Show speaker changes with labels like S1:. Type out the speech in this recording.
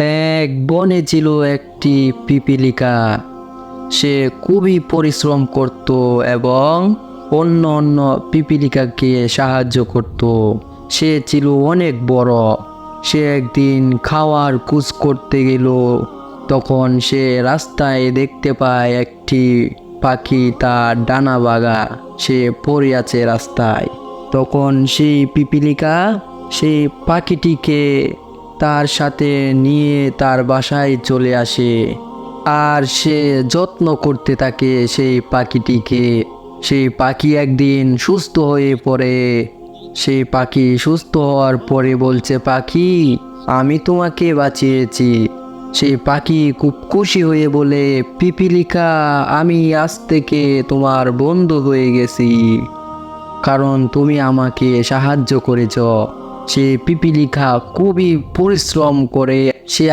S1: এক বনে ছিল একটি পিপীলিকা। সে খুবই পরিশ্রম করত এবং অন্য অন্য পিপীলিকাকে সাহায্য করত। সে ছিল অনেক বড়। সে একদিন খাওয়ার খোঁজ করতে গেল। তখন সে রাস্তায় দেখতে পায় একটি পাখি তার ডানা বাঁধা সে পড়ে আছে রাস্তায়। তখন সেই পিপীলিকা সেই পাখিটিকে তার সাথে নিয়ে তার বাসায় চলে আসে আর সে যত্ন করতে থাকে সেই পাখিটিকে। সেই পাখি একদিন সুস্থ হয়ে পড়ে। সেই পাখি সুস্থ হওয়ার পরে বলছে, পাখি, আমি তোমাকে বাঁচিয়েছি। সেই পাখি খুব খুশি হয়ে বলে, পিপীলিকা, আমি আজ থেকে তোমার বন্ধু হয়ে গেছি, কারণ তুমি আমাকে সাহায্য করেছ। সে পিপীলিকা খুবই পরিশ্রম করে